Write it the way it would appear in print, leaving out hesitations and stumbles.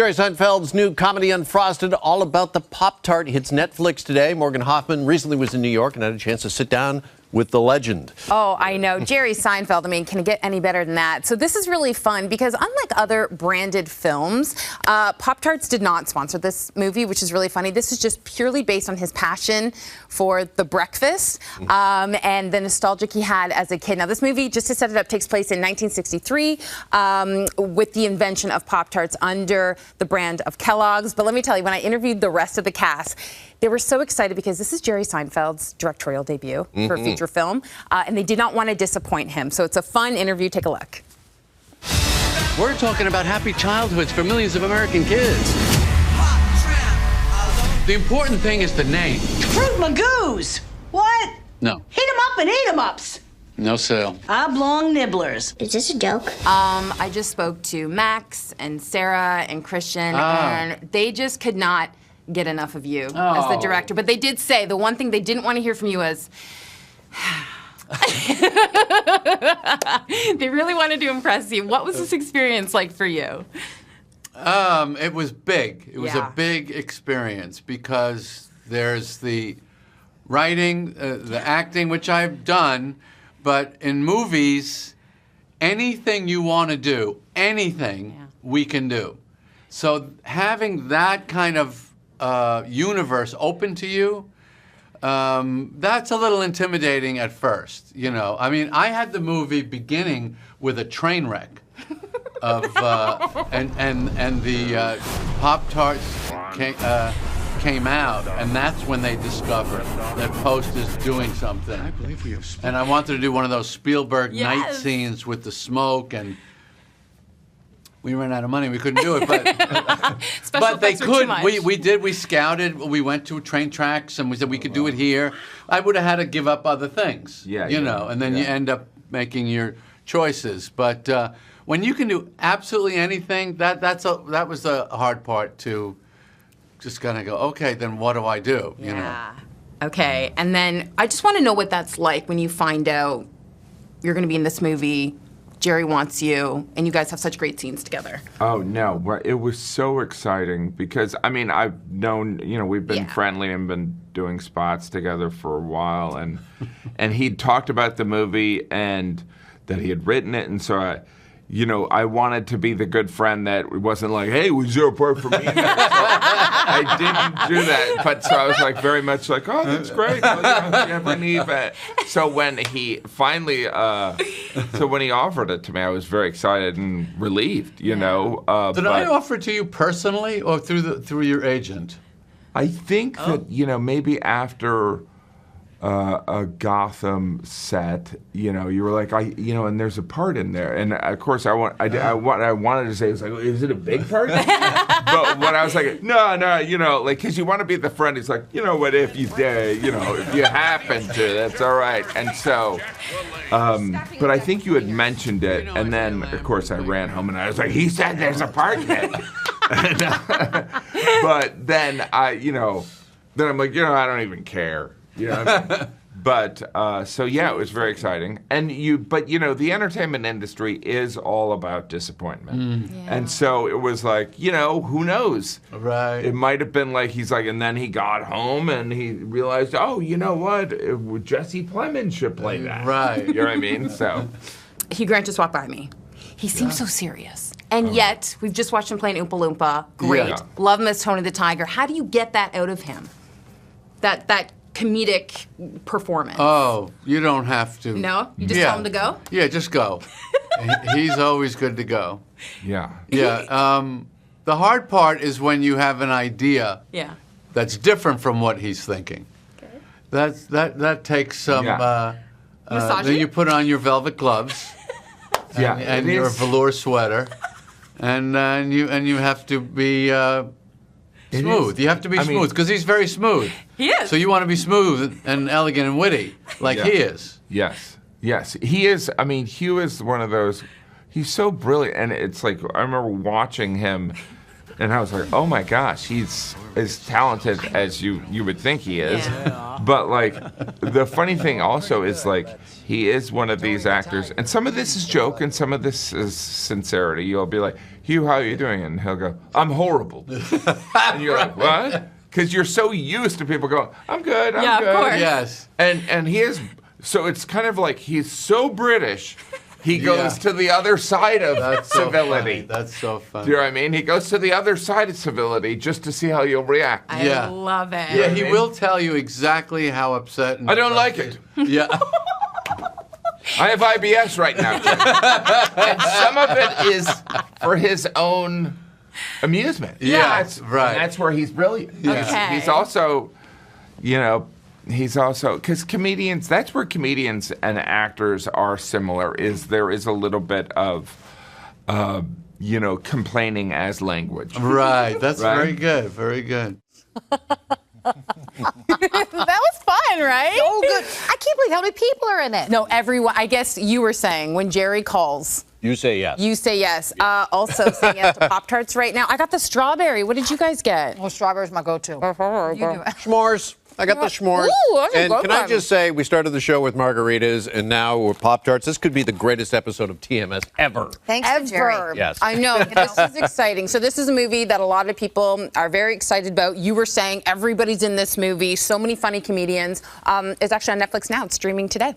Jerry Seinfeld's new comedy Unfrosted, all about the Pop-Tart, hits Netflix today. Morgan Hoffman recently was in New York and had a chance to sit down with the legend. Oh, I know. Jerry Seinfeld, I mean, can it get any better than that? So this is really fun because unlike other branded films, Pop-Tarts did not sponsor this movie, which is really funny. This is just purely based on his passion for the breakfast and the nostalgia he had as a kid. Now, this movie, just to set it up, takes place in 1963 with the invention of Pop-Tarts under the brand of Kellogg's. But let me tell you, when I interviewed the rest of the cast, they were so excited because this is Jerry Seinfeld's directorial debut for a feature film, and they did not want to disappoint him. So it's a fun interview. Take a look. We're talking about happy childhoods for millions of American kids. The important thing is the name. Fruit Magoos! What? No. Heat 'em up and eat 'em ups. No sale. Oblong nibblers. Is this a joke? I just spoke to Max and Sarah and Christian, and they just could not get enough of you as the director. But they did say the one thing they didn't want to hear from you was they really wanted to impress you. What was this experience like for you? It was big. It was Yeah. a big experience because there's the writing, the acting, which I've done, but in movies, anything you want to do, anything we can do. So having that kind of universe open to you, that's a little intimidating at first, you know. I mean, I had the movie beginning with a train wreck of and the Pop-Tarts came out, and that's when they discovered that Post is doing something. I believe we have And I wanted to do one of those Spielberg night scenes with the smoke, and we ran out of money. We couldn't do it, but but they could. We scouted. We went to train tracks, and we said we could do it here. I would have had to give up other things, you know, and then you end up making your choices. But when you can do absolutely anything, that was the hard part to just kind of go, okay, then what do I do? You know. Okay, and then I just want to know what that's like when you find out you're going to be in this movie. Jerry wants you, and you guys have such great scenes together. Oh, no. It was so exciting because, I mean, I've known, you know, we've been friendly and been doing spots together for a while, and he'd talked about the movie and that he had written it, and so I wanted to be the good friend that wasn't like, hey, was there a part for me? So I didn't do that. But so I was like very much like, oh, that's great. So when he finally, when he offered it to me, I was very excited and relieved, you know. Did I offer it to you personally or through your agent? I think that, you know, maybe after a Gotham set, you know, you were like, and there's a part in there, and of course, what I wanted to say was like, is it a big part? But when I was like, no, you know, like, because you want to be the friend, he's like, you know what, if you happen to, that's all right, and so, but I think you had mentioned it, and then of course I ran home and I was like, he said there's a part in it, but then I'm like, you know, I don't even care. You know, but so yeah, it was very exciting. But you know, the entertainment industry is all about disappointment, and so it was like, you know, who knows? Right. It might have been like he's like, and then he got home and he realized, oh, you know what? Jesse Plemons should play that. Right. You know what I mean? So Hugh Grant just walked by me. He seems so serious. And yet, we've just watched him play in Oompa Loompa. Great. Yeah. Love him as Tony the Tiger. How do you get that out of him? That comedic performance. Oh, you don't have to. No? You just tell him to go? Yeah, just go. He's always good to go. yeah. Yeah. The hard part is when you have an idea that's different from what he's thinking. Okay. That takes some. Massaging? Then you put on your velvet gloves. and your velour sweater, and you have to be. Smooth. You have to be smooth because he's very smooth. He is. So you want to be smooth and elegant and witty like he is. Yes. He is. I mean, Hugh is one of those. He's so brilliant, and it's like I remember watching him And I was like, oh my gosh, he's as talented as you would think he is. Yeah. But like, the funny thing also is like, he is one of these actors, and some of this is joke and some of this is sincerity. You'll be like, Hugh, how are you doing? And he'll go, I'm horrible. And you're like, what? Because you're so used to people going, I'm good, I'm good. Of course. Yes. And he is, so it's kind of like he's so British, he goes to the other side of civility. That's so funny. Do you know what I mean? He goes to the other side of civility just to see how you'll react. I love it. Yeah, he will tell you exactly how upset. And I don't like it. Yeah. I have IBS right now, Jim. And some of it is for his own amusement. Yeah, That's, right. And that's where he's brilliant. Okay. He's also, because comedians, that's where comedians and actors are similar, is there is a little bit of, complaining as language. Right. That's Right? very good. Very good. That was fun, right? Oh, good. I can't believe how many people are in it. No, everyone. I guess you were saying when Jerry calls, You say yes. you say yes. Also saying yes to Pop-Tarts right now. I got the strawberry. What did you guys get? Well, strawberry's my go-to. You do it. S'mores. I got the s'mores. Ooh, that's a and good can I one. just say, we started the show with margaritas, and now with Pop-Tarts. This could be the greatest episode of TMS ever. Thanks to Jerry. Ever. Yes. I know. This is exciting. So this is a movie that a lot of people are very excited about. You were saying everybody's in this movie. So many funny comedians. It's actually on Netflix now. It's streaming today.